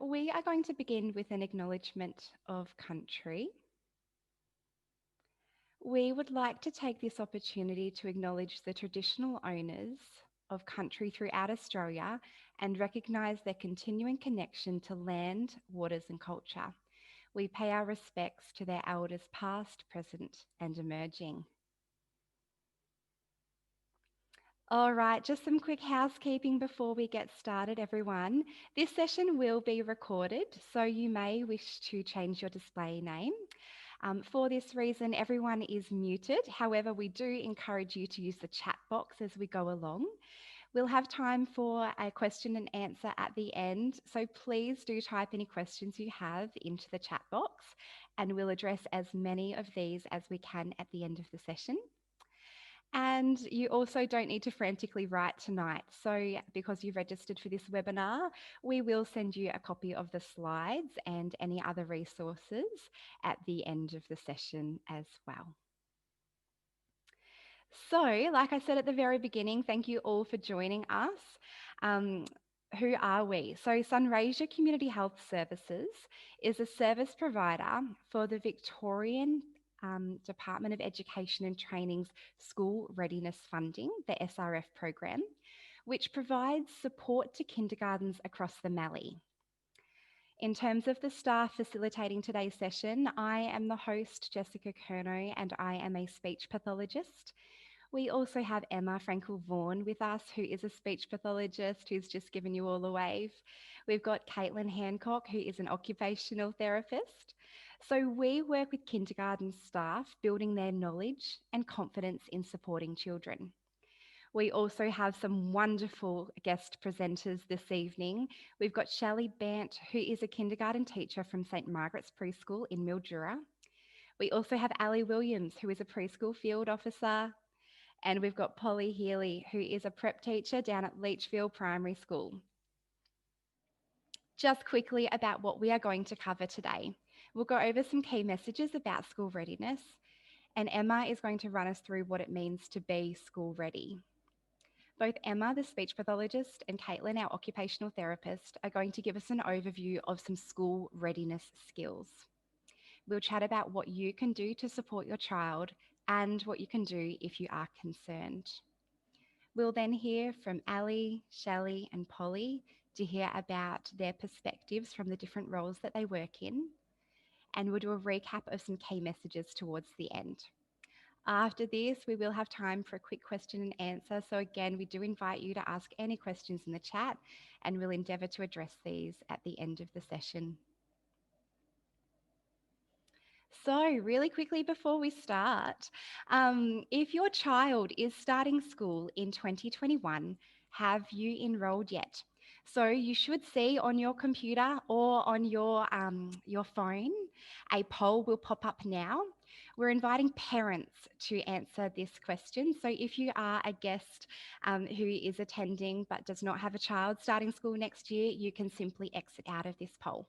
We are going to begin with an acknowledgement of country. We would like to take this opportunity to acknowledge the traditional owners of country throughout Australia and recognise their continuing connection to land, waters and culture. We pay our respects to their elders past, present and emerging. All right, just some quick housekeeping before we get started, everyone. This session will be recorded, so you may wish to change your display name. For this reason, everyone is muted. However, we do encourage you to use the chat box as we go along. We'll have time for a question and answer at the end, so please do type any questions you have into the chat box, and we'll address as many of these as we can at the end of the session. And you also don't need to frantically write tonight. So because you registered for this webinar, we will send you a copy of the slides and any other resources at the end of the session as well. So, like I said at the very beginning, thank you all for joining us. Who are we? So Sunraysia Community Health Services is a service provider for the Victorian Department of Education and Training's School Readiness Funding, the SRF program, which provides support to kindergartens across the Mallee. In terms of the staff facilitating today's session, I am the host, Jessica Kerno, and I am a speech pathologist. We also have Emma Frankel-Vaughan with us, who is a speech pathologist who's just given you all a wave. We've got Caitlin Hancock, who is an occupational therapist. So we work with kindergarten staff, building their knowledge and confidence in supporting children. We also have some wonderful guest presenters this evening. We've got Shelley Bant, who is a kindergarten teacher from St Margaret's Preschool in Mildura. We also have Ali Williams, who is a preschool field officer. And we've got Polly Healy, who is a prep teacher down at Leachfield Primary School. Just quickly about what we are going to cover today. We'll go over some key messages about school readiness, and Emma is going to run us through what it means to be school ready. Both Emma, the speech pathologist, and Caitlin, our occupational therapist, are going to give us an overview of some school readiness skills. We'll chat about what you can do to support your child and what you can do if you are concerned. We'll then hear from Ali, Shelley and Polly to hear about their perspectives from the different roles that they work in, and we'll do a recap of some key messages towards the end. After this, we will have time for a quick question and answer. So again, we do invite you to ask any questions in the chat, and we'll endeavour to address these at the end of the session. So really quickly before we start, if your child is starting school in 2021, have you enrolled yet? So you should see on your computer or on your phone, a poll will pop up now. We're inviting parents to answer this question. So if you are a guest who is attending but does not have a child starting school next year, you can simply exit out of this poll.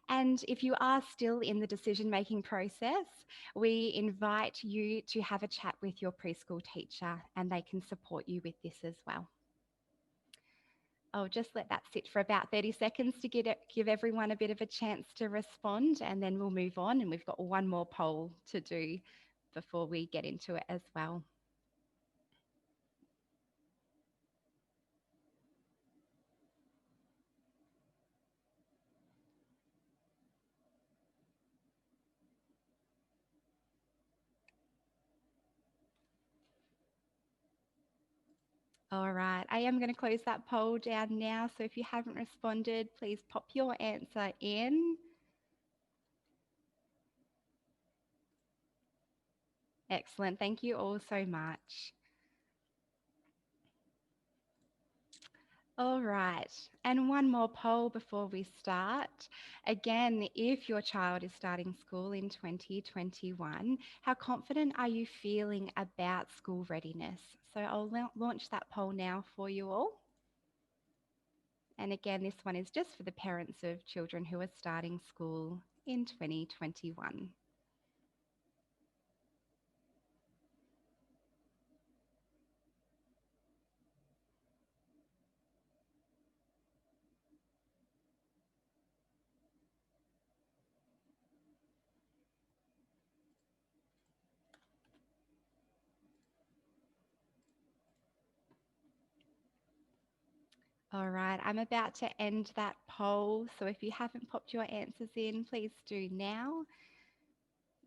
And if you are still in the decision-making process, we invite you to have a chat with your preschool teacher and they can support you with this as well. I'll just let that sit for about 30 seconds to give everyone a bit of a chance to respond, and then we'll move on, and we've got one more poll to do before we get into it as well. All right, I am going to close that poll down now. So if you haven't responded, please pop your answer in. Excellent. Thank you all so much. All right, and one more poll before we start. Again, if your child is starting school in 2021, how confident are you feeling about school readiness? So I'll launch that poll now for you all. And again, this one is just for the parents of children who are starting school in 2021. All right, I'm about to end that poll. So if you haven't popped your answers in, please do now,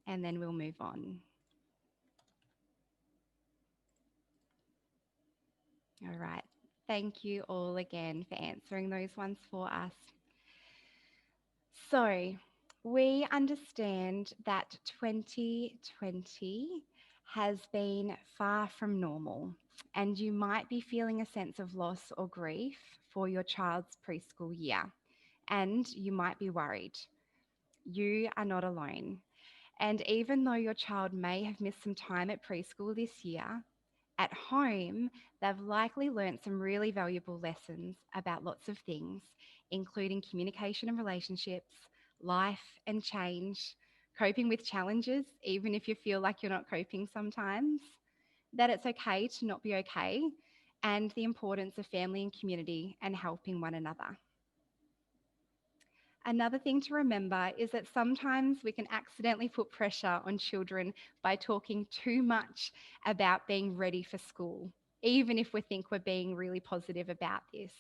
and then we'll move on. All right. Thank you all again for answering those ones for us. So, we understand that 2020 has been far from normal, and you might be feeling a sense of loss or grief for your child's preschool year, and you might be worried. You are not alone. And even though your child may have missed some time at preschool this year, at home, they've likely learnt some really valuable lessons about lots of things, including communication and relationships, life and change, coping with challenges, even if you feel like you're not coping sometimes, that it's okay to not be okay, and the importance of family and community and helping one another. Another thing to remember is that sometimes we can accidentally put pressure on children by talking too much about being ready for school, even if we think we're being really positive about this.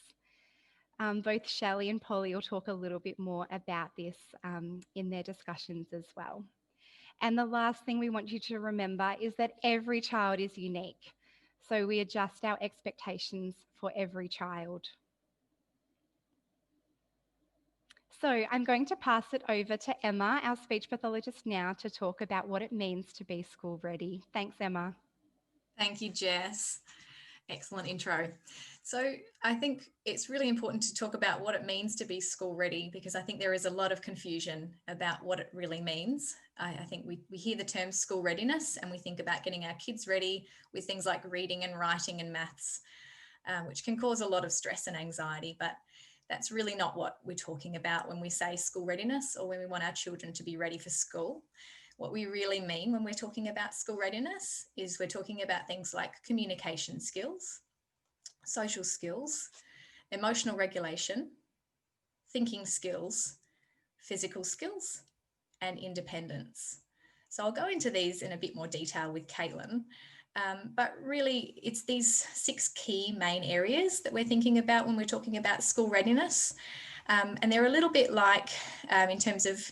Both Shelley and Polly will talk a little bit more about this in their discussions as well. And the last thing we want you to remember is that every child is unique. So we adjust our expectations for every child. So I'm going to pass it over to Emma, our speech pathologist, now to talk about what it means to be school ready. Thanks, Emma. Thank you, Jess. Excellent intro. So I think it's really important to talk about what it means to be school ready, because I think there is a lot of confusion about what it really means. I think we hear the term school readiness and we think about getting our kids ready with things like reading and writing and maths, which can cause a lot of stress and anxiety, but that's really not what we're talking about when we say school readiness or when we want our children to be ready for school. What we really mean when we're talking about school readiness is we're talking about things like communication skills, social skills, emotional regulation, thinking skills, physical skills, and independence. So I'll go into these in a bit more detail with Caitlin. But really, it's these 6 key main areas that we're thinking about when we're talking about school readiness. And they're a little bit like, in terms of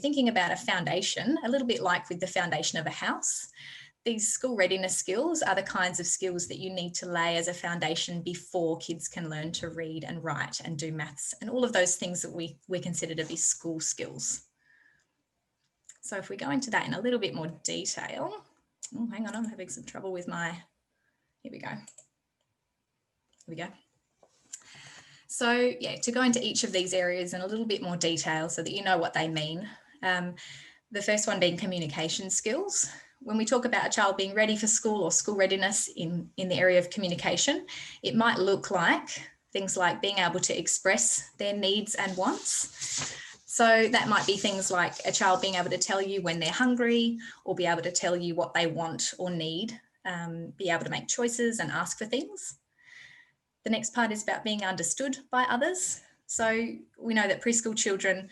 thinking about a foundation, a little bit like with the foundation of a house. These school readiness skills are the kinds of skills that you need to lay as a foundation before kids can learn to read and write and do maths and all of those things that we consider to be school skills. So if we go into that in a little bit more detail, oh, hang on, I'm having some trouble with my, here we go. Here we go. So yeah, to go into each of these areas in a little bit more detail so that you know what they mean. The first one being communication skills. When we talk about a child being ready for school or school readiness in the area of communication, it might look like things like being able to express their needs and wants. So that might be things like a child being able to tell you when they're hungry or be able to tell you what they want or need, be able to make choices and ask for things. The next part is about being understood by others. So we know that preschool children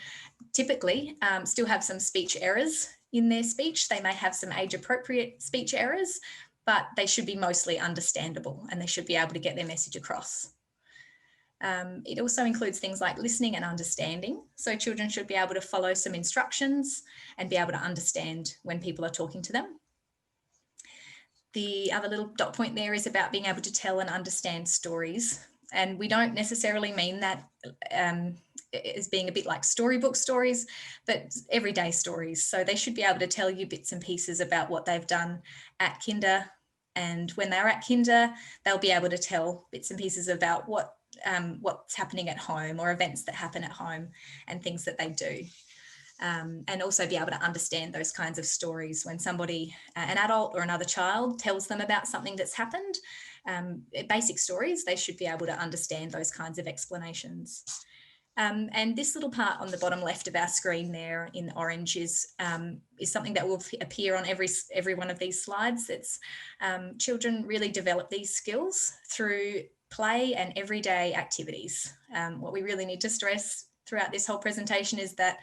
typically still have some speech errors in their speech. They may have some age-appropriate speech errors, but they should be mostly understandable and they should be able to get their message across. It also includes things like listening and understanding. So children should be able to follow some instructions and be able to understand when people are talking to them. The other little dot point there is about being able to tell and understand stories. And we don't necessarily mean that as being a bit like storybook stories, but everyday stories. So they should be able to tell you bits and pieces about what they've done at kinder. And when they're at kinder, they'll be able to tell bits and pieces about what's happening at home or events that happen at home and things that they do. And also be able to understand those kinds of stories when somebody, an adult or another child, tells them about something that's happened. Basic stories, they should be able to understand those kinds of explanations. And this little part on the bottom left of our screen there in orange is something that will appear on every one of these slides. It's children really develop these skills through play and everyday activities. What we really need to stress throughout this whole presentation is that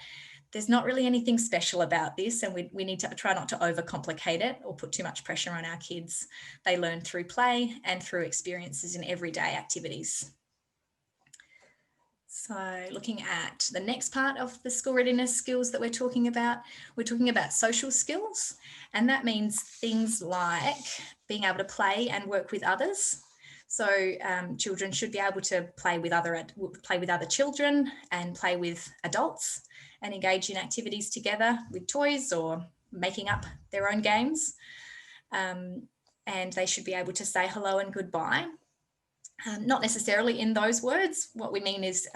there's not really anything special about this, and we need to try not to overcomplicate it or put too much pressure on our kids. They learn through play and through experiences in everyday activities. So looking at the next part of the school readiness skills that we're talking about social skills, and that means things like being able to play and work with others. So children should be able to play with other children and play with adults and engage in activities together with toys or making up their own games. And they should be able to say hello and goodbye. Not necessarily in those words. What we mean is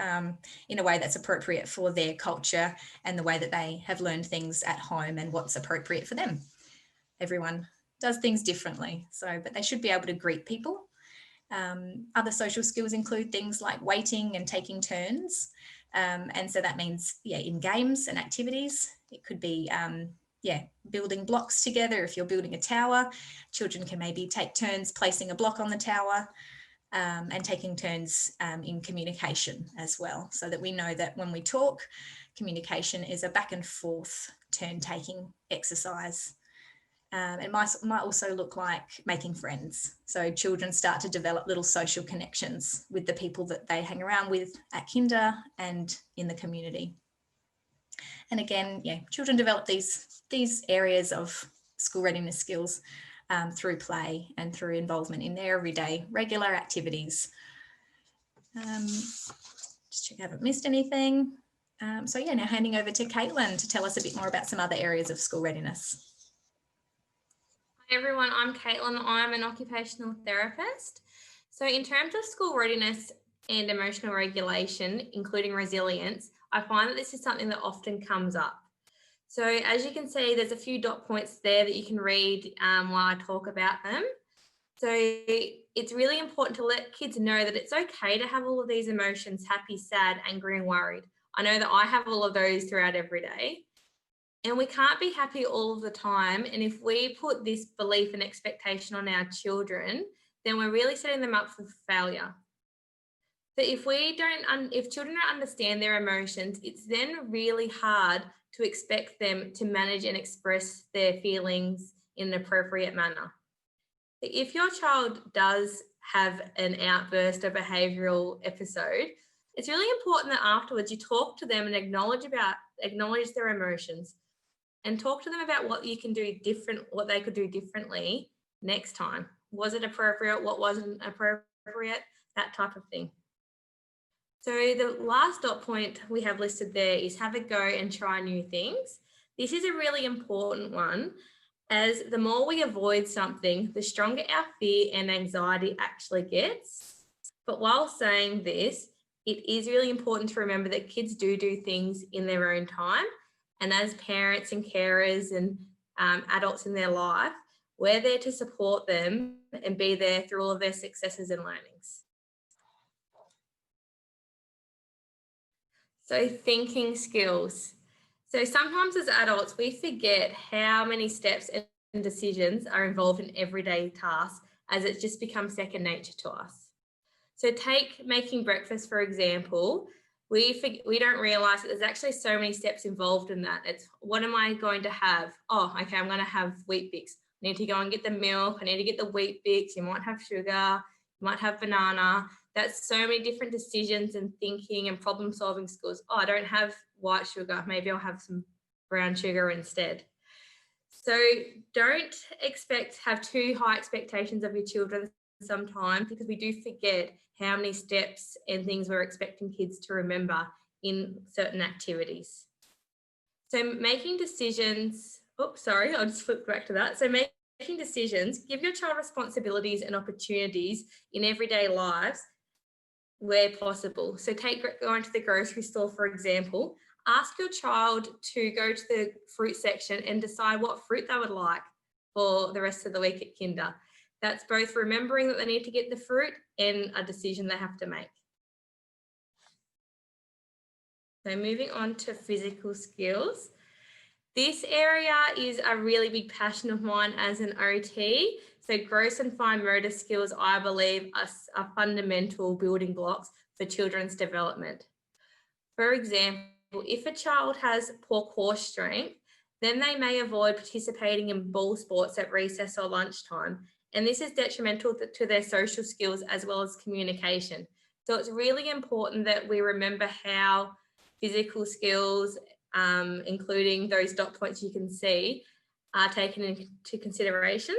in a way that's appropriate for their culture and the way that they have learned things at home and what's appropriate for them. Everyone does things differently, but they should be able to greet people. Other social skills include things like waiting and taking turns. And so that means, in games and activities, it could be, building blocks together. If you're building a tower, children can maybe take turns placing a block on the tower. And taking turns in communication as well, so that we know that when we talk, communication is a back and forth turn-taking exercise. It might also look like making friends. So children start to develop little social connections with the people that they hang around with at kinder and in the community. And again, children develop these areas of school readiness skills through play and through involvement in their everyday regular activities. Just check I haven't missed anything. Now handing over to Caitlin to tell us a bit more about some other areas of school readiness. Hi everyone, I'm Caitlin. I'm an occupational therapist. So in terms of school readiness and emotional regulation, including resilience, I find that this is something that often comes up. So as you can see, there's a few dot points there that you can read while I talk about them. So it's really important to let kids know that it's okay to have all of these emotions, happy, sad, angry, and worried. I know that I have all of those throughout every day. And we can't be happy all of the time. And if we put this belief and expectation on our children, then we're really setting them up for failure. So if children don't understand their emotions, it's then really hard to expect them to manage and express their feelings in an appropriate manner. If your child does have an outburst or behavioural episode, it's really important that afterwards you talk to them and acknowledge their emotions and talk to them about what you can do different, what they could do differently next time. Was it appropriate? What wasn't appropriate? That type of thing. So the last dot point we have listed there is have a go and try new things. This is a really important one, as the more we avoid something, the stronger our fear and anxiety actually gets. But while saying this, it is really important to remember that kids do things in their own time. And as parents and carers and adults in their life, we're there to support them and be there through all of their successes and learnings. So thinking skills. So sometimes as adults, we forget how many steps and decisions are involved in everyday tasks, as it just becomes second nature to us. So take making breakfast, for example. We don't realise that there's actually so many steps involved in that. It's, what am I going to have? Oh, okay, I'm going to have Wheat Bix. I need to go and get the milk. I need to get the Wheat Bix. You might have sugar. You might have banana. That's so many different decisions and thinking and problem solving skills. Oh, I don't have white sugar. Maybe I'll have some brown sugar instead. So don't have too high expectations of your children sometimes, because we do forget how many steps and things we're expecting kids to remember in certain activities. So making decisions, I'll just flip back to that. So making decisions, give your child responsibilities and opportunities in everyday lives where possible. So going to the grocery store, for example, ask your child to go to the fruit section and decide what fruit they would like for the rest of the week at kinder. That's both remembering that they need to get the fruit and a decision they have to make. So moving on to physical skills. This area is a really big passion of mine as an OT. So gross and fine motor skills, I believe, are fundamental building blocks for children's development. For example, if a child has poor core strength, then they may avoid participating in ball sports at recess or lunchtime. And this is detrimental to their social skills as well as communication. So it's really important that we remember how physical skills, including those dot points you can see, are taken into consideration.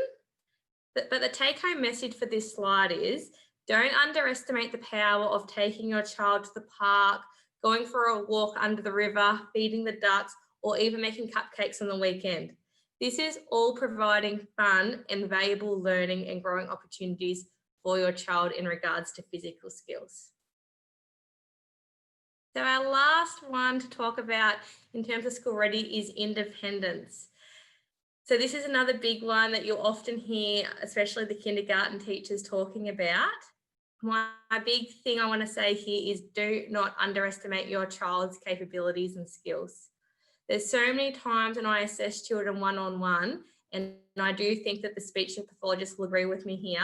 But the take-home message for this slide is, don't underestimate the power of taking your child to the park, going for a walk under the river, feeding the ducks, or even making cupcakes on the weekend. This is all providing fun and valuable learning and growing opportunities for your child in regards to physical skills. So our last one to talk about in terms of school ready is independence. So this is another big one that you'll often hear, especially the kindergarten teachers talking about. My big thing I want to say here is, do not underestimate your child's capabilities and skills. There's so many times when I assess children one-on-one, and I do think that the speech pathologist will agree with me here,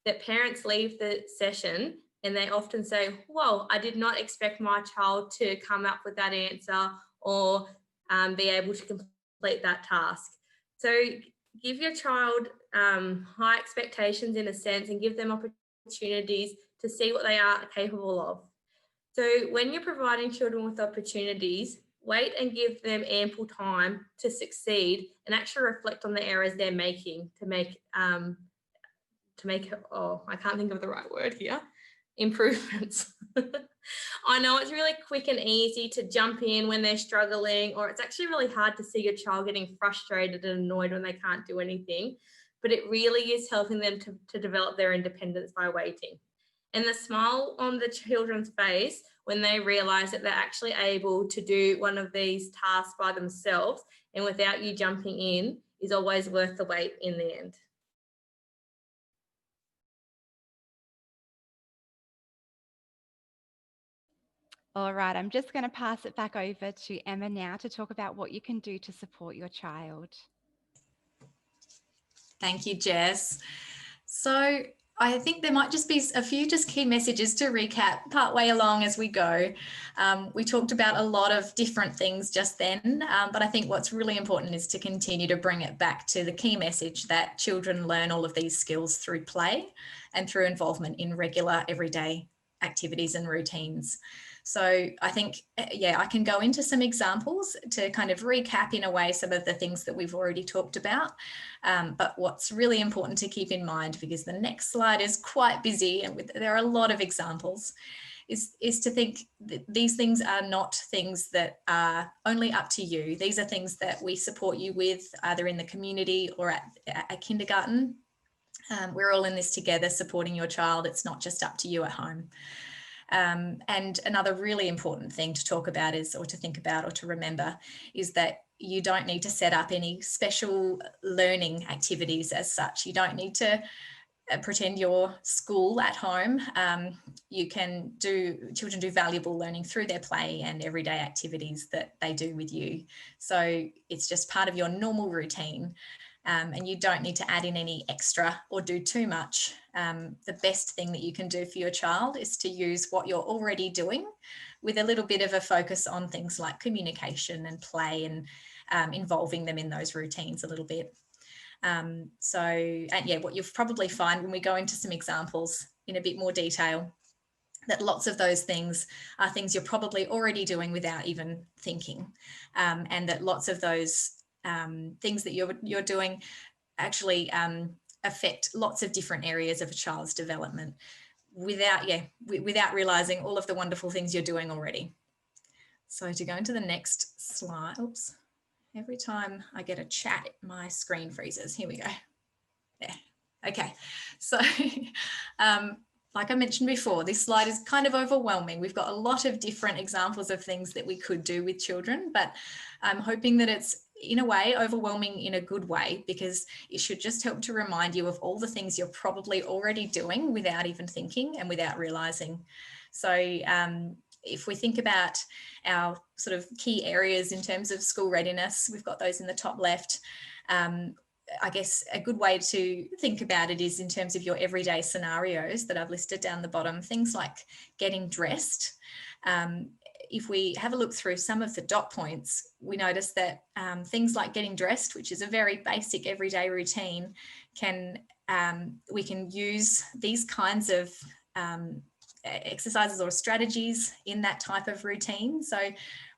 that parents leave the session and they often say, whoa, I did not expect my child to come up with that answer or be able to complete that task. So give your child high expectations in a sense, and give them opportunities to see what they are capable of. So when you're providing children with opportunities, wait and give them ample time to succeed and actually reflect on the errors they're making to make oh, I can't think of the right word here, improvements. I know it's really quick and easy to jump in when they're struggling, or it's actually really hard to see your child getting frustrated and annoyed when they can't do anything, but it really is helping them to develop their independence by waiting. And the smile on the children's face when they realise that they're actually able to do one of these tasks by themselves and without you jumping in is always worth the wait in the end. All right, I'm just going to pass it back over to Emma now to talk about what you can do to support your child. Thank you, Jess. So I think there might just be a few just key messages to recap partway along as we go. We talked about a lot of different things just then, but I think what's really important is to continue to bring it back to the key message that children learn all of these skills through play and through involvement in regular everyday activities and routines. So I think, yeah, I can go into some examples to kind of recap in a way some of the things that we've already talked about. But what's really important to keep in mind, because the next slide is quite busy and there are a lot of examples, is to think that these things are not things that are only up to you. These are things that we support you with either in the community or at kindergarten. We're all in this together supporting your child. It's not just up to you at home. And another really important thing to talk about is, or to think about or to remember, is that you don't need to set up any special learning activities as such. You don't need to pretend you're school at home. Children do valuable learning through their play and everyday activities that they do with you. So it's just part of your normal routine. And you don't need to add in any extra or do too much. The best thing that you can do for your child is to use what you're already doing with a little bit of a focus on things like communication and play and involving them in those routines a little bit. What you'll probably find when we go into some examples in a bit more detail, that lots of those things are things you're probably already doing without even thinking, and that lots of those things that you're doing actually affect lots of different areas of a child's development without realizing all of the wonderful things you're doing already. So to go into the next slide, oops, every time I get a chat, my screen freezes. Here we go. There. Okay. So like I mentioned before, this slide is kind of overwhelming. We've got a lot of different examples of things that we could do with children, but I'm hoping that it's in a way overwhelming in a good way, because it should just help to remind you of all the things you're probably already doing without even thinking and without realizing. So if we think about our sort of key areas in terms of school readiness, we've got those in the top left. I guess a good way to think about it is in terms of your everyday scenarios that I've listed down the bottom, things like getting dressed. If we have a look through some of the dot points, we notice that things like getting dressed, which is a very basic everyday routine, we can use these kinds of exercises or strategies in that type of routine. So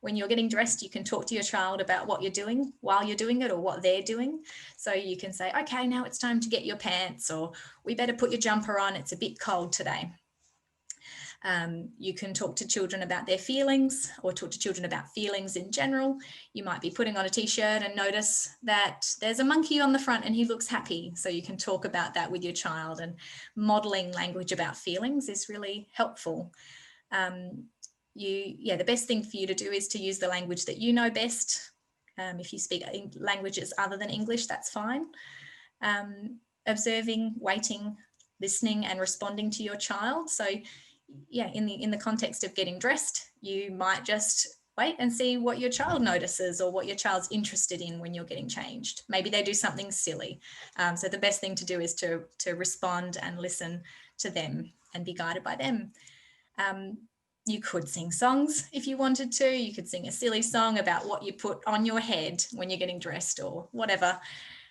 when you're getting dressed, you can talk to your child about what you're doing while you're doing it or what they're doing. So you can say, okay, now it's time to get your pants, or we better put your jumper on, it's a bit cold today. You can talk to children about their feelings, or talk to children about feelings in general. You might be putting on a t-shirt and notice that there's a monkey on the front and he looks happy. So you can talk about that with your child, and modeling language about feelings is really helpful. The best thing for you to do is to use the language that you know best. If you speak languages other than English, that's fine. Observing, waiting, listening and responding to your child. So yeah, in the context of getting dressed, you might just wait and see what your child notices or what your child's interested in when you're getting changed. Maybe they do something silly. So the best thing to do is to respond and listen to them and be guided by them. You could sing songs if you wanted to. You could sing a silly song about what you put on your head when you're getting dressed or whatever.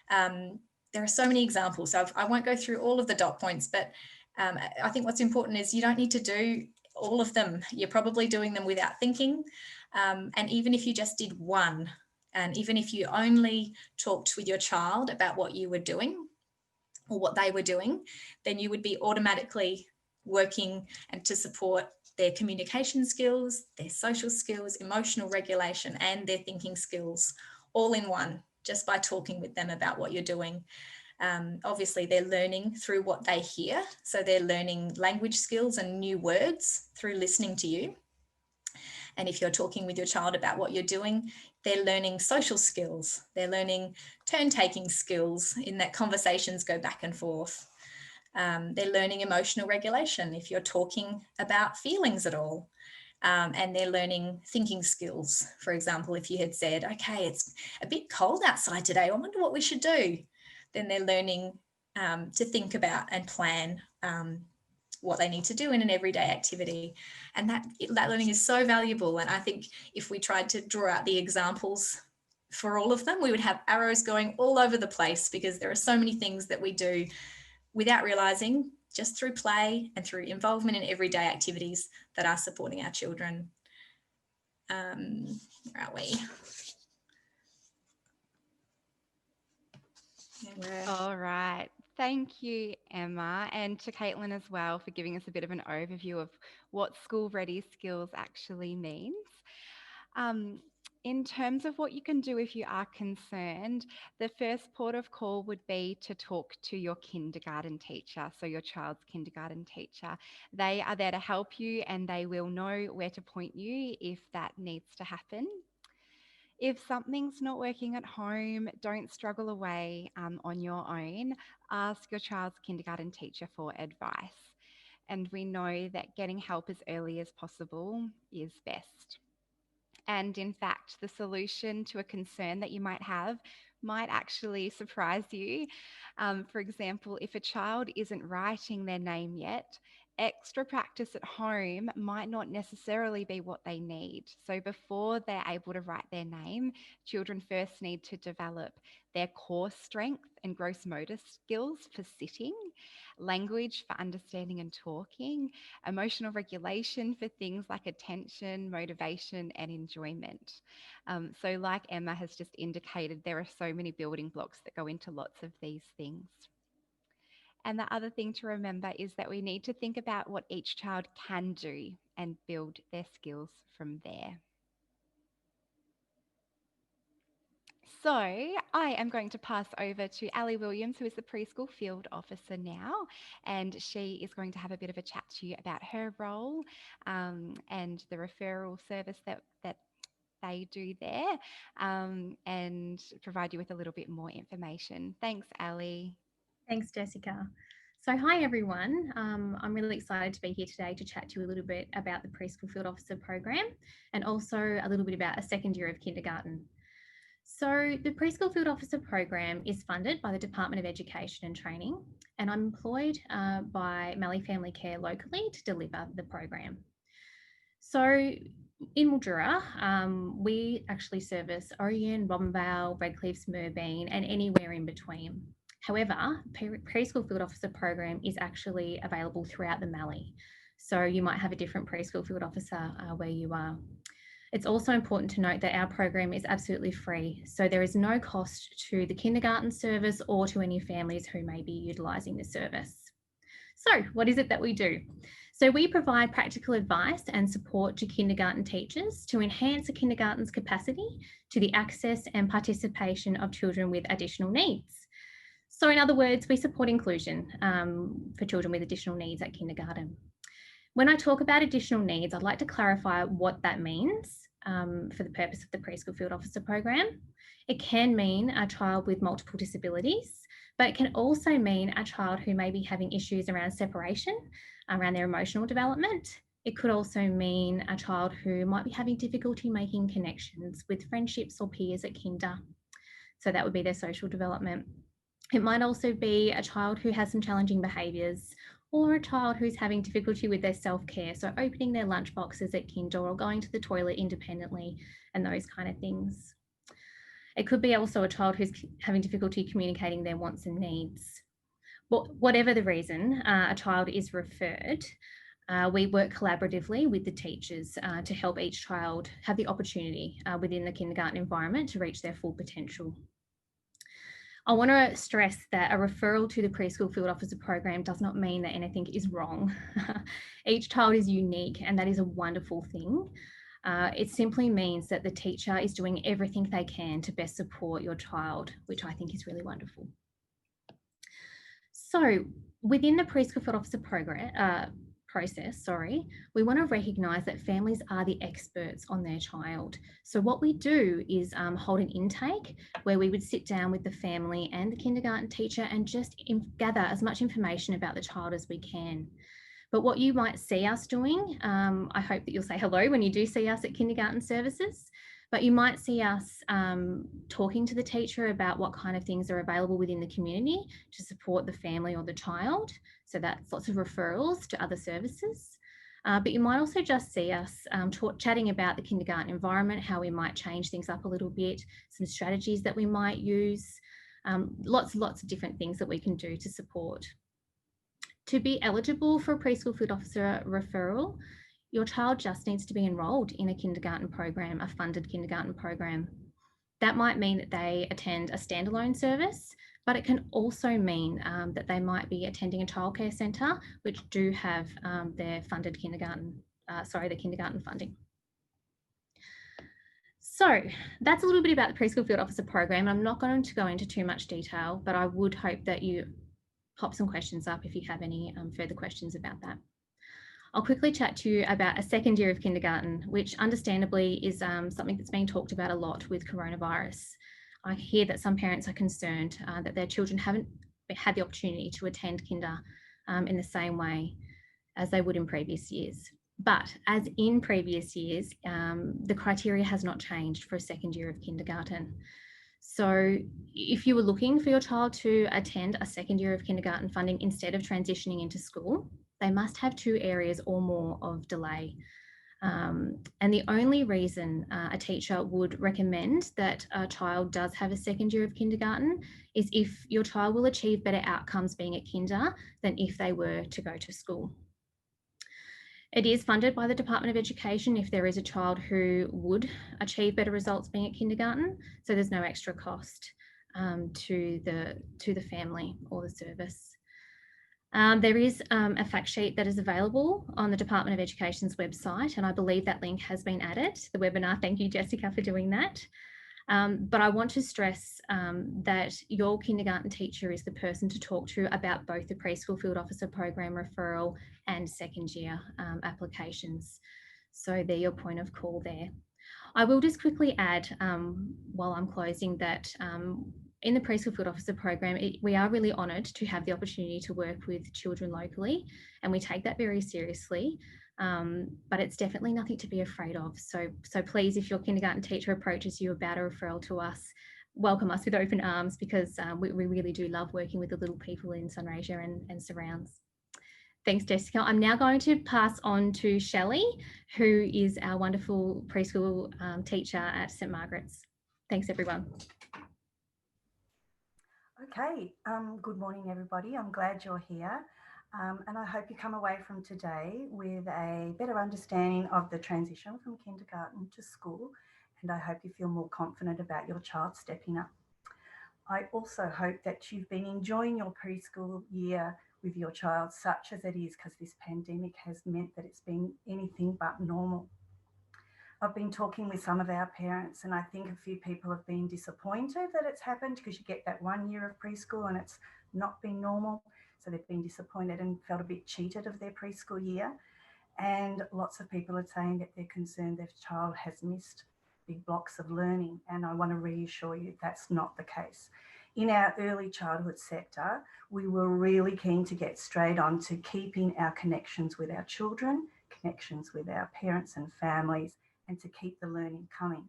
There are so many examples. So I won't go through all of the dot points, but I think what's important is you don't need to do all of them. You're probably doing them without thinking. And even if you just did one, and even if you only talked with your child about what you were doing or what they were doing, then you would be automatically working and to support their communication skills, their social skills, emotional regulation, and their thinking skills all in one, just by talking with them about what you're doing. Obviously, they're learning through what they hear. So they're learning language skills and new words through listening to you. And if you're talking with your child about what you're doing, they're learning social skills. They're learning turn-taking skills in that conversations go back and forth. They're learning emotional regulation if you're talking about feelings at all. And they're learning thinking skills. For example, if you had said, okay, it's a bit cold outside today, I wonder what we should do. Then they're learning to think about and plan what they need to do in an everyday activity. And that learning is so valuable. And I think if we tried to draw out the examples for all of them, we would have arrows going all over the place, because there are so many things that we do without realizing, just through play and through involvement in everyday activities that are supporting our children. Where are we? All right. Thank you, Emma, and to Caitlin as well for giving us a bit of an overview of what school ready skills actually means. In terms of what you can do if you are concerned, the first port of call would be to talk to your kindergarten teacher, so your child's kindergarten teacher. They are there to help you, and they will know where to point you if that needs to happen. If something's not working at home, don't struggle away on your own. Ask your child's kindergarten teacher for advice. And we know that getting help as early as possible is best. And in fact, the solution to a concern that you might have might actually surprise you. For example, if a child isn't writing their name yet, extra practice at home might not necessarily be what they need. So before they're able to write their name, children first need to develop their core strength and gross motor skills for sitting, language for understanding and talking, emotional regulation for things like attention, motivation, and enjoyment. So like Emma has just indicated, there are so many building blocks that go into lots of these things. And the other thing to remember is that we need to think about what each child can do and build their skills from there. So I am going to pass over to Ali Williams, who is the preschool field officer now, and she is going to have a bit of a chat to you about her role and the referral service that they do there, and provide you with a little bit more information. Thanks, Ali. Thanks, Jessica. So hi, everyone. I'm really excited to be here today to chat to you a little bit about the Preschool Field Officer program, and also a little bit about a second year of kindergarten. So the Preschool Field Officer program is funded by the Department of Education and Training, and I'm employed by Mallee Family Care locally to deliver the program. So in Mildura, we actually service Orion, Robinvale, Redcliffs, Merbein, and anywhere in between. However, Preschool Field Officer program is actually available throughout the Mallee. So you might have a different preschool field officer where you are. It's also important to note that our program is absolutely free. So there is no cost to the kindergarten service or to any families who may be utilising the service. So what is it that we do? So we provide practical advice and support to kindergarten teachers to enhance a kindergarten's capacity to the access and participation of children with additional needs. So in other words, we support inclusion for children with additional needs at kindergarten. When I talk about additional needs, I'd like to clarify what that means for the purpose of the Preschool Field Officer program. It can mean a child with multiple disabilities, but it can also mean a child who may be having issues around separation, around their emotional development. It could also mean a child who might be having difficulty making connections with friendships or peers at kinder. So that would be their social development. It might also be a child who has some challenging behaviours, or a child who's having difficulty with their self-care, so opening their lunch boxes at kinder or going to the toilet independently and those kind of things. It could be also a child who's having difficulty communicating their wants and needs. But whatever the reason a child is referred, we work collaboratively with the teachers to help each child have the opportunity within the kindergarten environment to reach their full potential. I want to stress that a referral to the Preschool Field Officer program does not mean that anything is wrong. Each child is unique, and that is a wonderful thing. It simply means that the teacher is doing everything they can to best support your child, which I think is really wonderful. So within the Preschool Field Officer process, we want to recognise that families are the experts on their child. So what we do is hold an intake where we would sit down with the family and the kindergarten teacher and just gather as much information about the child as we can. But what you might see us doing, I hope that you'll say hello when you do see us at kindergarten services, but you might see us talking to the teacher about what kind of things are available within the community to support the family or the child. So that's lots of referrals to other services. But you might also just see us chatting about the kindergarten environment, how we might change things up a little bit, some strategies that we might use, lots and lots of different things that we can do to support. To be eligible for a Preschool Field Officer referral, your child just needs to be enrolled in a kindergarten program, a funded kindergarten program. That might mean that they attend a standalone service, but it can also mean that they might be attending a childcare centre, which do have their funded kindergarten, the kindergarten funding. So that's a little bit about the Preschool Field Officer program. I'm not going to go into too much detail, but I would hope that you pop some questions up if you have any further questions about that. I'll quickly chat to you about a second year of kindergarten, which understandably is something that's being talked about a lot with coronavirus. I hear that some parents are concerned that their children haven't had the opportunity to attend kinder in the same way as they would in previous years. But as in previous years, the criteria has not changed for a second year of kindergarten. So if you were looking for your child to attend a second year of kindergarten funding instead of transitioning into school, they must have 2 areas or more of delay. And the only reason a teacher would recommend that a child does have a second year of kindergarten is if your child will achieve better outcomes being at kinder than if they were to go to school. It is funded by the Department of Education if there is a child who would achieve better results being at kindergarten, so there's no extra cost to the family or the service. There is a fact sheet that is available on the Department of Education's website, and I believe that link has been added to the webinar. Thank you, Jessica, for doing that. But I want to stress that your kindergarten teacher is the person to talk to about both the Preschool Field Officer program referral and second year applications. So they're your point of call there. I will just quickly add while I'm closing that in the Preschool Field Officer program, we are really honoured to have the opportunity to work with children locally, and we take that very seriously. But it's definitely nothing to be afraid of. So please, if your kindergarten teacher approaches you about a referral to us, welcome us with open arms, because we really do love working with the little people in Sunraysia and surrounds. Thanks, Jessica. I'm now going to pass on to Shelley, who is our wonderful preschool teacher at St Margaret's. Thanks, everyone. Okay, good morning, everybody. I'm glad you're here. And I hope you come away from today with a better understanding of the transition from kindergarten to school, and I hope you feel more confident about your child stepping up. I also hope that you've been enjoying your preschool year with your child, such as it is, because this pandemic has meant that it's been anything but normal. I've been talking with some of our parents, and I think a few people have been disappointed that it's happened, because you get that 1 year of preschool and it's not been normal. So they've been disappointed and felt a bit cheated of their preschool year. And lots of people are saying that they're concerned their child has missed big blocks of learning. And I want to reassure you that's not the case. In our early childhood sector, we were really keen to get straight on to keeping our connections with our children, connections with our parents and families, and to keep the learning coming.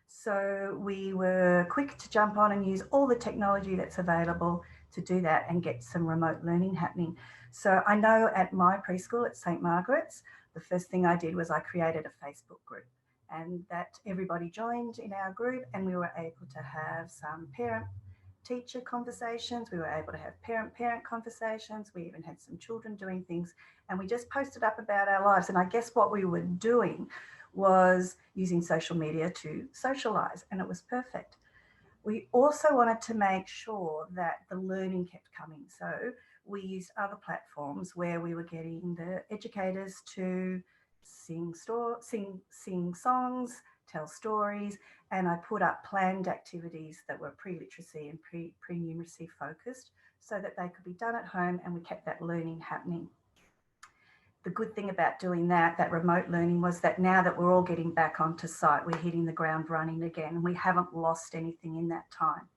So we were quick to jump on and use all the technology that's available to do that and get some remote learning happening. So I know at my preschool at St. Margaret's, the first thing I did was I created a Facebook group, and that everybody joined in our group, and we were able to have some parent-teacher conversations. We were able to have parent-parent conversations. We even had some children doing things, and we just posted up about our lives. And I guess what we were doing was using social media to socialise, and it was perfect. We also wanted to make sure that the learning kept coming. So we used other platforms where we were getting the educators to sing songs, tell stories, and I put up planned activities that were pre-literacy and pre-numeracy focused so that they could be done at home, and we kept that learning happening. The good thing about doing that remote learning, was that now that we're all getting back onto site, we're hitting the ground running again, and we haven't lost anything in that time.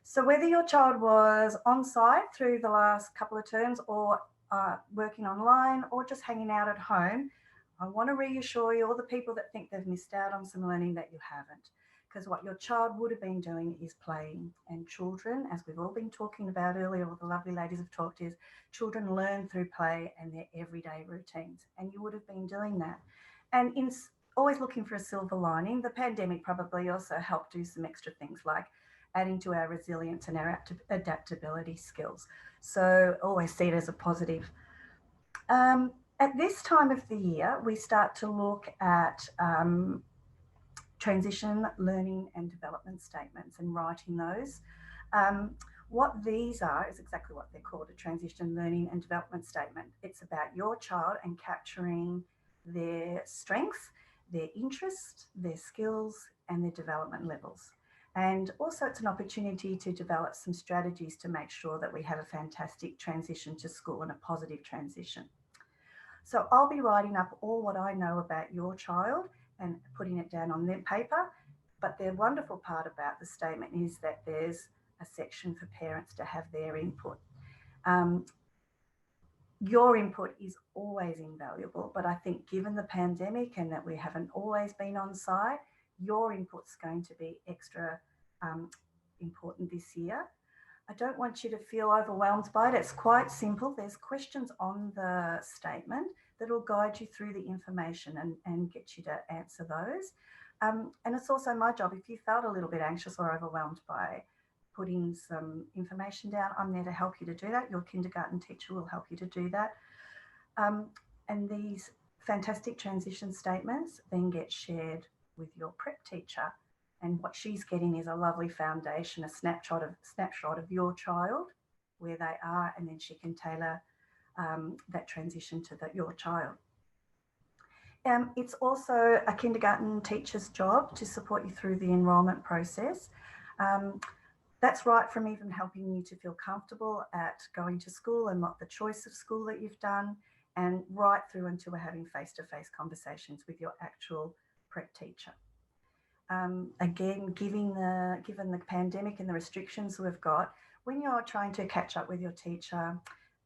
So whether your child was on site through the last couple of terms, or working online, or just hanging out at home, I want to reassure you, all the people that think they've missed out on some learning, that you haven't. Because what your child would have been doing is playing. And children, as we've all been talking about earlier, all the lovely ladies have talked, is children learn through play and their everyday routines. And you would have been doing that. And in always looking for a silver lining, the pandemic probably also helped do some extra things, like adding to our resilience and our adaptability skills. So always see it as a positive. At this time of the year, we start to look at transition learning and development statements and writing those. What these are is exactly what they're called, a transition learning and development statement. It's about your child and capturing their strengths, their interests, their skills, and their development levels. And also it's an opportunity to develop some strategies to make sure that we have a fantastic transition to school and a positive transition. So I'll be writing up all what I know about your child and putting it down on their paper. But the wonderful part about the statement is that there's a section for parents to have their input. Your input is always invaluable, but I think given the pandemic and that we haven't always been on site, your input's going to be extra important this year. I don't want you to feel overwhelmed by it. It's quite simple. There's questions on the statement that will guide you through the information and get you to answer those. And it's also my job, if you felt a little bit anxious or overwhelmed by putting some information down, I'm there to help you to do that. Your kindergarten teacher will help you to do that. And these fantastic transition statements then get shared with your prep teacher. And what she's getting is a lovely foundation, a snapshot of your child, where they are, and then she can tailor that transition to your child. It's also a kindergarten teacher's job to support you through the enrolment process. That's right from even helping you to feel comfortable at going to school and what the choice of school that you've done, and right through until we're having face-to-face conversations with your actual prep teacher. Again, given the pandemic and the restrictions we've got, when you're trying to catch up with your teacher,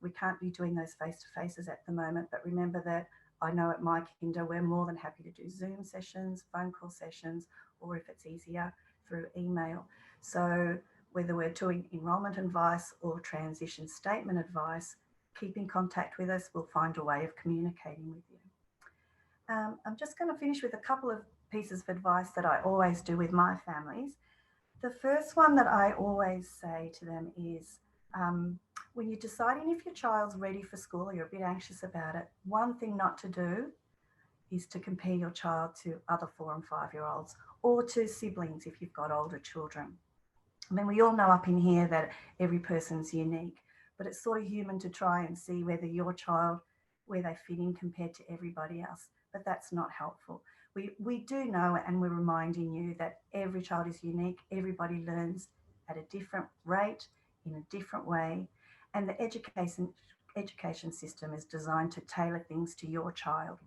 we can't be doing those face-to-faces at the moment, but remember that I know at my kinder, we're more than happy to do Zoom sessions, phone call sessions, or if it's easier, through email. So whether we're doing enrolment advice or transition statement advice, keep in contact with us. We'll find a way of communicating with you. I'm just going to finish with a couple of pieces of advice that I always do with my families. The first one that I always say to them is, When you're deciding if your child's ready for school or you're a bit anxious about it, one thing not to do is to compare your child to other 4 and 5-year-olds or to siblings if you've got older children. I mean, we all know up in here that every person's unique, but it's sort of human to try and see whether your child, where they fit in compared to everybody else, but that's not helpful. We do know, and we're reminding you that every child is unique, everybody learns at a different rate, in a different way, and the education system is designed to tailor things to your child.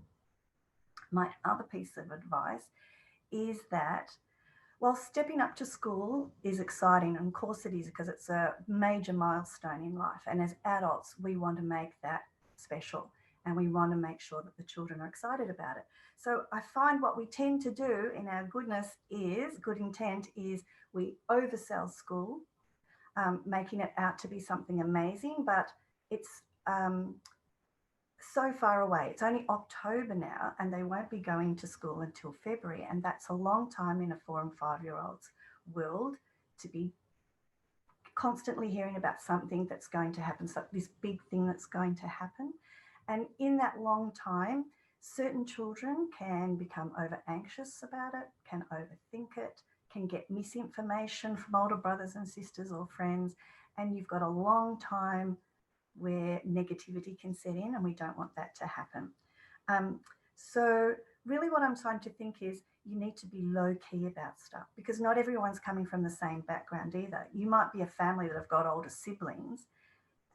My other piece of advice is that while stepping up to school is exciting, and of course it is because it's a major milestone in life, and as adults we want to make that special and we want to make sure that the children are excited about it. So I find what we tend to do in our good intent is we oversell school, making it out to be something amazing, but it's so far away. It's only October now and they won't be going to school until February, and that's a long time in a 4 and 5-year-old's world to be constantly hearing about something that's going to happen, so this big thing that's going to happen. And in that long time, certain children can become over anxious about it, can overthink it, can get misinformation from older brothers and sisters or friends, and you've got a long time where negativity can set in, and we don't want that to happen. So really what I'm trying to think is you need to be low key about stuff, because not everyone's coming from the same background either. You might be a family that have got older siblings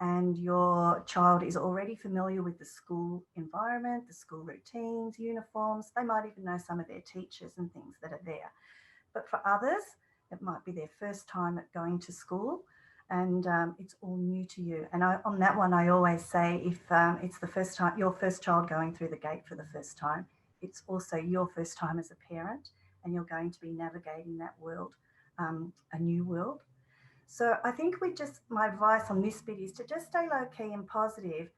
and your child is already familiar with the school environment, the school routines, uniforms. They might even know some of their teachers and things that are there. But for others, it might be their first time at going to school, and it's all new to you. And on that one, I always say if it's the first time, your first child going through the gate for the first time, it's also your first time as a parent, and you're going to be navigating that world, a new world. So I think my advice on this bit is to just stay low key and positive.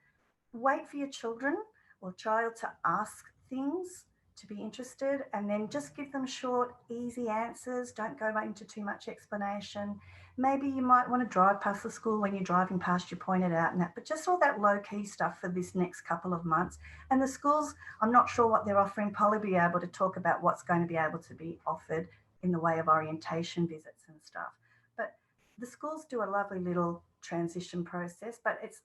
Wait for your children or child to ask things, to be interested, and then just give them short, easy answers. Don't go into too much explanation. Maybe you might want to drive past the school when you're driving past, you point it out and that, but just all that low key stuff for this next couple of months. And the schools, I'm not sure what they're offering, probably be able to talk about what's going to be able to be offered in the way of orientation visits and stuff. But the schools do a lovely little transition process, but it's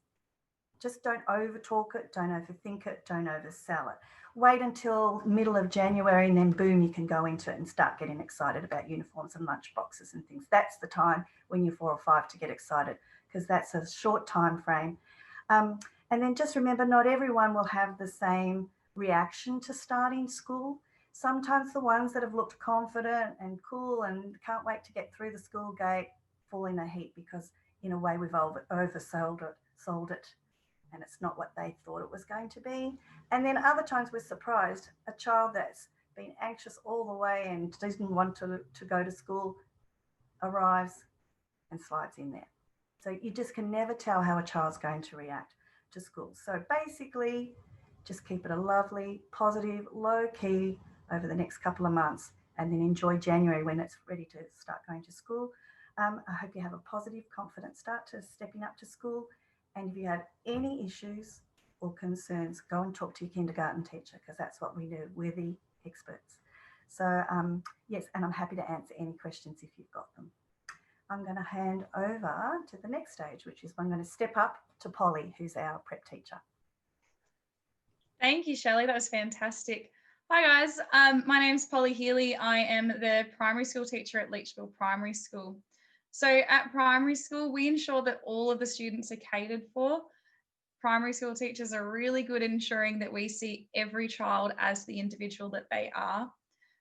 just don't over talk it, don't overthink it, don't oversell it. Wait until middle of January and then boom, you can go into it and start getting excited about uniforms and lunch boxes and things. That's the time when you're 4 or 5 to get excited, because that's a short time frame. And then just remember, not everyone will have the same reaction to starting school. Sometimes the ones that have looked confident and cool and can't wait to get through the school gate fall in a heap because in a way we've oversold it, and it's not what they thought it was going to be. And then other times we're surprised, a child that's been anxious all the way and doesn't want to go to school arrives and slides in there. So you just can never tell how a child's going to react to school. So basically, just keep it a lovely, positive, low key over the next couple of months, and then enjoy January when it's ready to start going to school. I hope you have a positive, confident start to stepping up to school. And if you have any issues or concerns, go and talk to your kindergarten teacher, because that's what we do. We're the experts. So yes, and I'm happy to answer any questions if you've got them. I'm going to hand over to the next stage, which is I'm going to step up to Polly, who's our prep teacher. Thank you, Shelley. That was fantastic. Hi, guys. My name's Polly Healy. I am the primary school teacher at Leachville Primary School. So at primary school, we ensure that all of the students are catered for. Primary school teachers are really good at ensuring that we see every child as the individual that they are.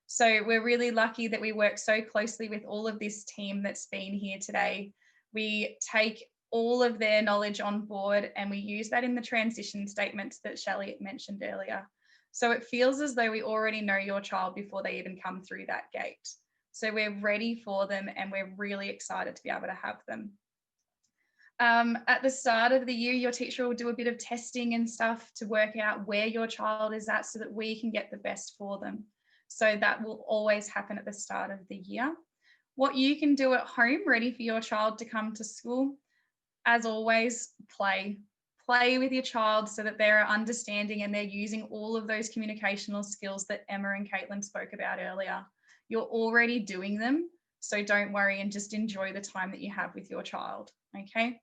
So we're really lucky that we work so closely with all of this team that's been here today. We take all of their knowledge on board and we use that in the transition statements that Shelley mentioned earlier. So it feels as though we already know your child before they even come through that gate. So we're ready for them and we're really excited to be able to have them. At the start of the year, your teacher will do a bit of testing and stuff to work out where your child is at so that we can get the best for them. So that will always happen at the start of the year. What you can do at home, ready for your child to come to school, as always, play. Play with your child so that they're understanding and they're using all of those communicational skills that Emma and Caitlin spoke about earlier. You're already doing them, so don't worry and just enjoy the time that you have with your child, okay?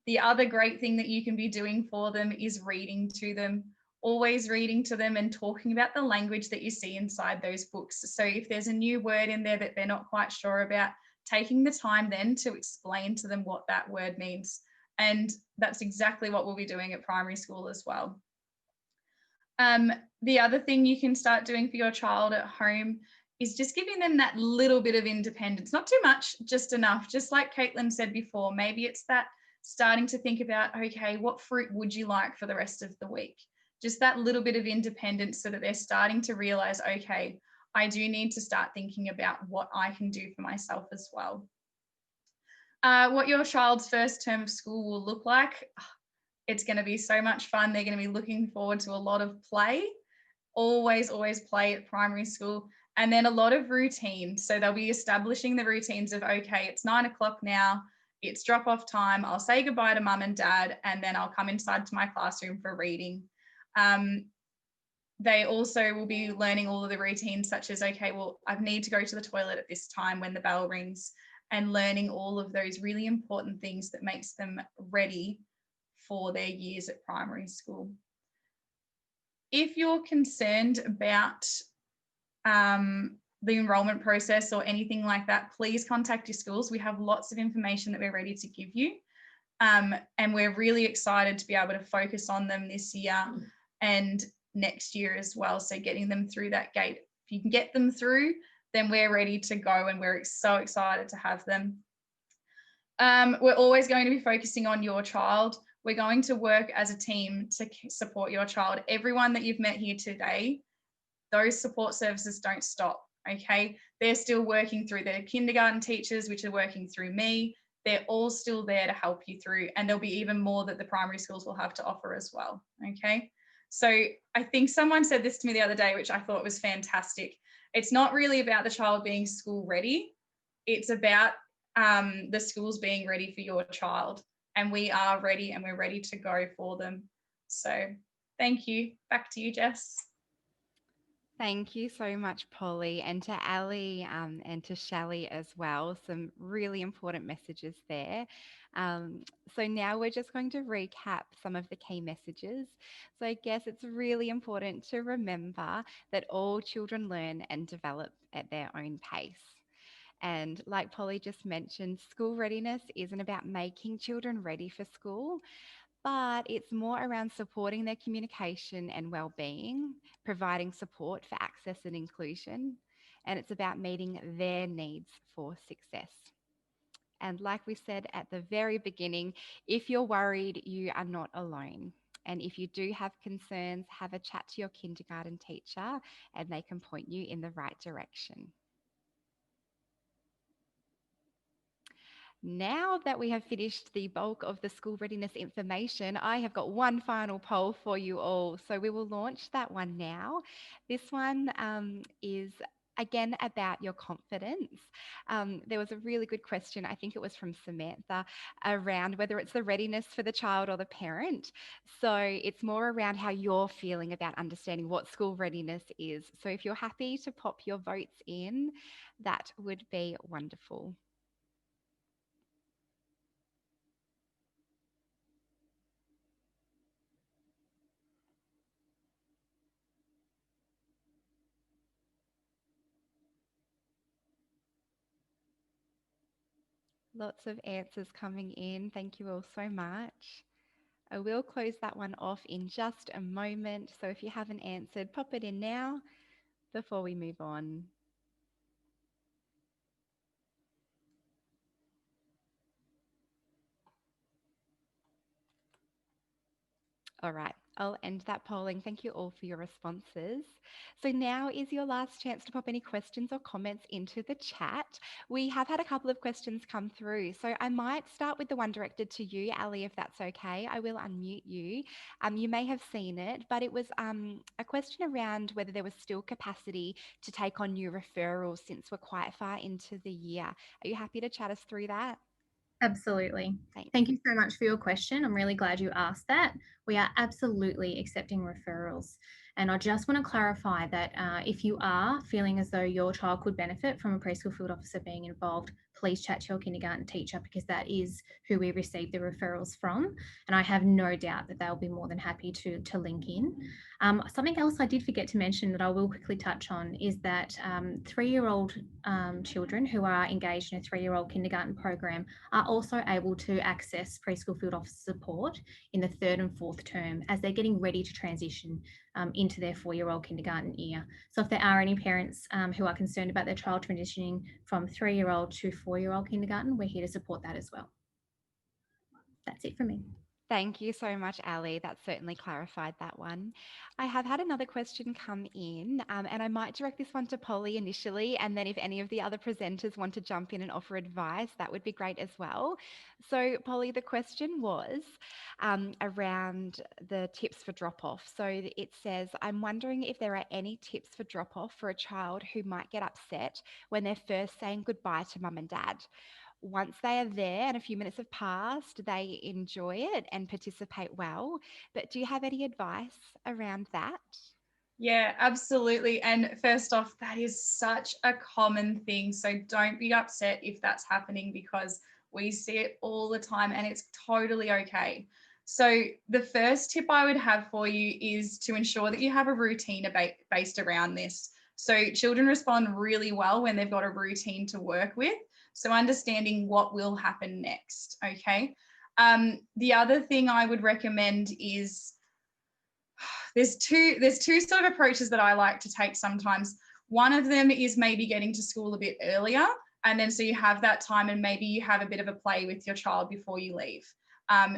The other great thing that you can be doing for them is reading to them, always reading to them and talking about the language that you see inside those books. So if there's a new word in there that they're not quite sure about, taking the time then to explain to them what that word means. And that's exactly what we'll be doing at primary school as well. The other thing you can start doing for your child at home is just giving them that little bit of independence, not too much, just enough. Just like Caitlin said before, maybe it's that starting to think about, okay, what fruit would you like for the rest of the week? Just that little bit of independence so that they're starting to realize, okay, I do need to start thinking about what I can do for myself as well. What your child's first term of school will look like, it's going to be so much fun. They're going to be looking forward to a lot of play. Always play at primary school. And then a lot of routine. So they'll be establishing the routines of, okay, it's 9 o'clock now. It's drop off time. I'll say goodbye to mum and dad, and then I'll come inside to my classroom for reading. They also will be learning all of the routines such as, okay, well, I need to go to the toilet at this time when the bell rings, and learning all of those really important things that makes them ready for their years at primary school. If you're concerned about the enrolment process or anything like that, please contact your schools. We have lots of information that we're ready to give you. And we're really excited to be able to focus on them this year and next year as well. So getting them through that gate. If you can get them through, then we're ready to go and we're so excited to have them. We're always going to be focusing on your child. We're going to work as a team to support your child. Everyone that you've met here today, those support services don't stop, okay? They're still working through their kindergarten teachers, which are working through me. They're all still there to help you through, and there'll be even more that the primary schools will have to offer as well, okay? So I think someone said this to me the other day, which I thought was fantastic. It's not really about the child being school ready. It's about the schools being ready for your child, and we are ready and we're ready to go for them. So thank you. Back to you, Jess. Thank you so much, Polly, and to Ali and to Shelley as well. Some really important messages there. So now we're just going to recap some of the key messages. So I guess it's really important to remember that all children learn and develop at their own pace. And like Polly just mentioned, school readiness isn't about making children ready for school, but it's more around supporting their communication and well-being, providing support for access and inclusion, and it's about meeting their needs for success. And like we said at the very beginning, if you're worried, you are not alone. And if you do have concerns, have a chat to your kindergarten teacher and they can point you in the right direction. Now that we have finished the bulk of the school readiness information, I have got one final poll for you all. So we will launch that one now. This one is again about your confidence. There was a really good question, I think it was from Samantha, around whether it's the readiness for the child or the parent. So it's more around how you're feeling about understanding what school readiness is. So if you're happy to pop your votes in, that would be wonderful. Lots of answers coming in. Thank you all so much. I will close that one off in just a moment. So if you haven't answered, pop it in now before we move on. All right, I'll end that polling. Thank you all for your responses. So now is your last chance to pop any questions or comments into the chat. We have had a couple of questions come through, so I might start with the one directed to you, Ali, if that's okay. I will unmute you. You may have seen it, but it was a question around whether there was still capacity to take on new referrals since we're quite far into the year. Are you happy to chat us through that? Absolutely. Thank you so much for your question. I'm really glad you asked that. We are absolutely accepting referrals. And I just want to clarify that if you are feeling as though your child could benefit from a preschool field officer being involved, please chat to your kindergarten teacher, because that is who we receive the referrals from. And I have no doubt that they'll be more than happy to link in. Something else I did forget to mention that I will quickly touch on is that 3-year-old children who are engaged in a 3-year-old kindergarten program are also able to access preschool field officer support in the 3rd and 4th term as they're getting ready to transition into their 4-year-old kindergarten year. So if there are any parents who are concerned about their child transitioning from 3-year-old to 4-year-old kindergarten, we're here to support that as well. That's it for me. Thank you so much, Ali. That certainly clarified that one. I have had another question come in, and I might direct this one to Polly initially, and then if any of the other presenters want to jump in and offer advice, that would be great as well. So, Polly, the question was around the tips for drop-off. So it says, I'm wondering if there are any tips for drop-off for a child who might get upset when they're first saying goodbye to mum and dad. Once they are there and a few minutes have passed, they enjoy it and participate well. But do you have any advice around that? Yeah, absolutely. And first off, that is such a common thing. So don't be upset if that's happening, because we see it all the time and it's totally okay. So the first tip I would have for you is to ensure that you have a routine based around this. So children respond really well when they've got a routine to work with. So understanding what will happen next, okay? The other thing I would recommend is there's two sort of approaches that I like to take sometimes. One of them is maybe getting to school a bit earlier, and then so you have that time and maybe you have a bit of a play with your child before you leave.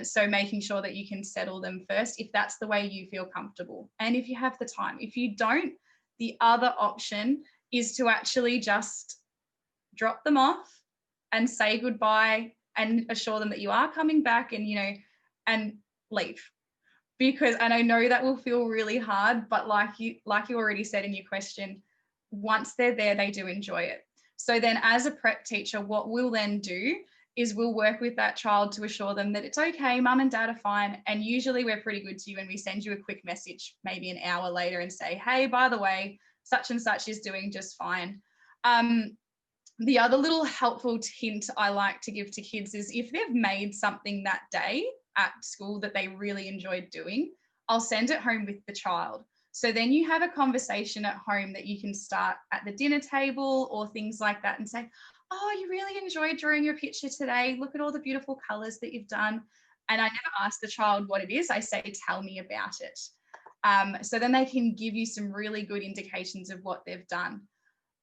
So making sure that you can settle them first if that's the way you feel comfortable and if you have the time. If you don't, the other option is to actually just drop them off and say goodbye and assure them that you are coming back and leave. Because, and I know that will feel really hard, but like you already said in your question, once they're there, they do enjoy it. So then as a prep teacher, what we'll then do is we'll work with that child to assure them that it's okay, mum and dad are fine. And usually we're pretty good to you and we send you a quick message, maybe an hour later, and say, hey, by the way, such and such is doing just fine. The other little helpful hint I like to give to kids is if they've made something that day at school that they really enjoyed doing, I'll send it home with the child. So then you have a conversation at home that you can start at the dinner table or things like that and say, oh, you really enjoyed drawing your picture today. Look at all the beautiful colours that you've done. And I never ask the child what it is. I say, tell me about it. So then they can give you some really good indications of what they've done.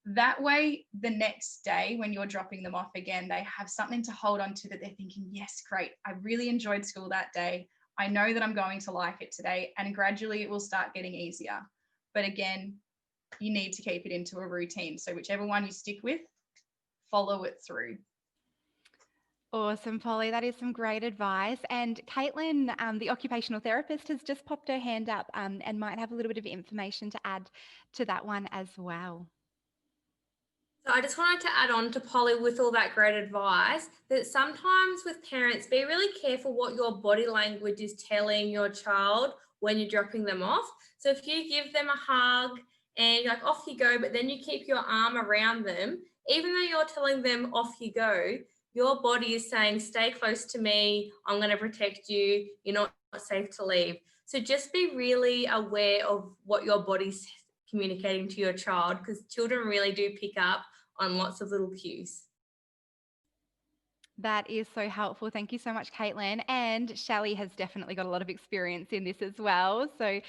That way, the next day when you're dropping them off again, they have something to hold on to that they're thinking, yes, great, I really enjoyed school that day. I know that I'm going to like it today, and gradually it will start getting easier. But again, you need to keep it into a routine. So whichever one you stick with, follow it through. Awesome, Polly. That is some great advice. And Caitlin, the occupational therapist, has just popped her hand up and might have a little bit of information to add to that one as well. So I just wanted to add on to Polly with all that great advice that sometimes with parents, be really careful what your body language is telling your child when you're dropping them off. So if you give them a hug and you're like, off you go, but then you keep your arm around them, even though you're telling them off you go, your body is saying, stay close to me, I'm going to protect you, you're not safe to leave. So just be really aware of what your body's communicating to your child, because children really do pick up on lots of little cues. That is so helpful. Thank you so much, Caitlin. And Shelley has definitely got a lot of experience in this as well. So,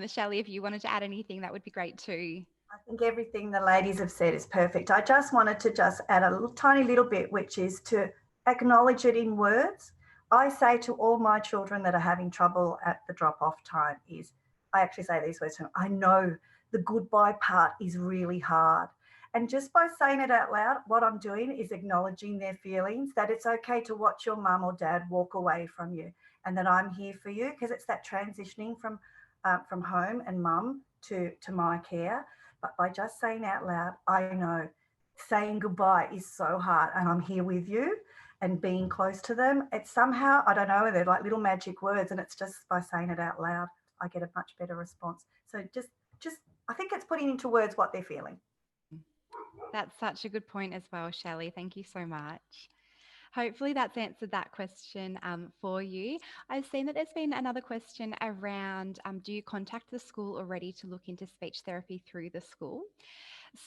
Shelley, if you wanted to add anything, that would be great too. I think everything the ladies have said is perfect. I just wanted to just add a tiny little bit, which is to acknowledge it in words. I say to all my children that are having trouble at the drop-off time is, I actually say these words to them, I know the goodbye part is really hard. And just by saying it out loud, what I'm doing is acknowledging their feelings, that it's okay to watch your mum or dad walk away from you and that I'm here for you, because it's that transitioning from home and mum to my care. But by just saying out loud, I know saying goodbye is so hard and I'm here with you. and being close to them. It's somehow, I don't know, they're like little magic words, and it's just by saying it out loud, I get a much better response. So just I think it's putting into words what they're feeling. That's such a good point as well, Shelley. Thank you so much. Hopefully that's answered that question for you. I've seen that there's been another question around do you contact the school already to look into speech therapy through the school?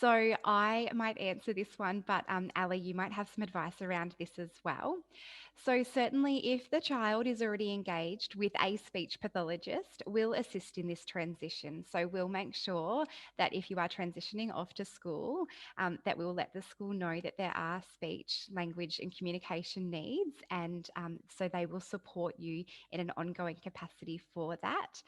So I might answer this one, but Ali, you might have some advice around this as well. So certainly if the child is already engaged with a speech pathologist, we'll assist in this transition. So we'll make sure that if you are transitioning off to school, that we'll let the school know that there are speech, language and communication needs, and so they will support you in an ongoing capacity for that.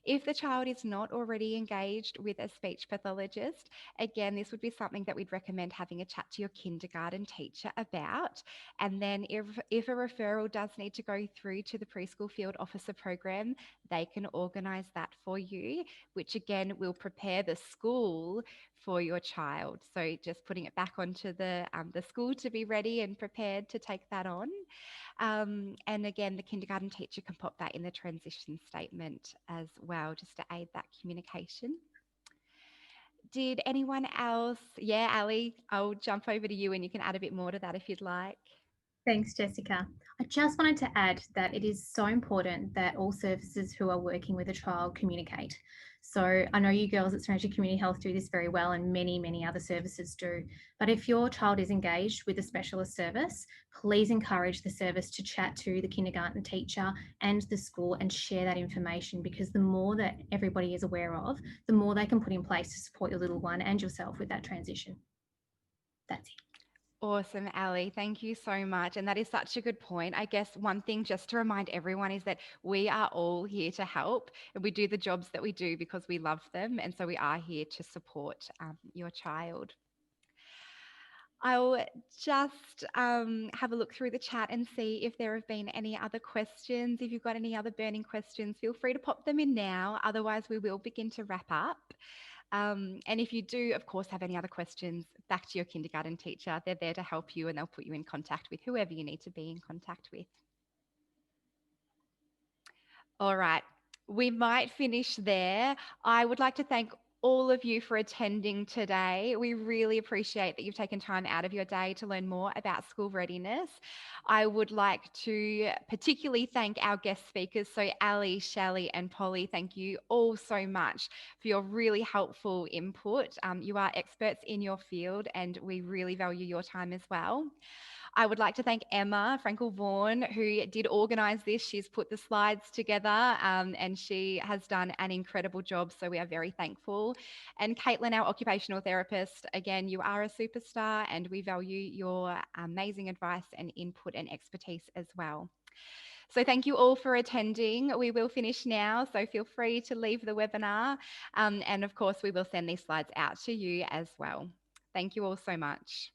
If the child is not already engaged with a speech pathologist, again, this would be something that we'd recommend having a chat to your kindergarten teacher about. And then if a referral does need to go through to the preschool field officer program, they can organise that for you, which again will prepare the school for your child. So just putting it back onto the school to be ready and prepared to take that on. And again, the kindergarten teacher can pop that in the transition statement as well, just to aid that communication. Did anyone else? Yeah, Ali, I'll jump over to you and you can add a bit more to that if you'd like. Thanks, Jessica. I just wanted to add that it is so important that all services who are working with a child communicate. So I know you girls at Stranger Community Health do this very well, and many, many other services do. But if your child is engaged with a specialist service, please encourage the service to chat to the kindergarten teacher and the school and share that information, because the more that everybody is aware of, the more they can put in place to support your little one and yourself with that transition. That's it. Awesome, Ali. Thank you so much. And that is such a good point. I guess one thing just to remind everyone is that we are all here to help, and we do the jobs that we do because we love them. And so we are here to support your child. I'll just have a look through the chat and see if there have been any other questions. If you've got any other burning questions, feel free to pop them in now. Otherwise, we will begin to wrap up. And if you do, of course, have any other questions, back to your kindergarten teacher. They're there to help you and they'll put you in contact with whoever you need to be in contact with. All right, we might finish there. I would like to thank all of you for attending today. We really appreciate that you've taken time out of your day to learn more about school readiness. I would like to particularly thank our guest speakers. So Ali, Shelley and Polly, thank you all so much for your really helpful input. You are experts in your field and we really value your time as well. I would like to thank Emma Frankel-Vaughan, who did organise this. She's put the slides together and she has done an incredible job, so we are very thankful. And Caitlin, our occupational therapist, again, you are a superstar and we value your amazing advice and input and expertise as well. So thank you all for attending. We will finish now, so feel free to leave the webinar. And of course, we will send these slides out to you as well. Thank you all so much.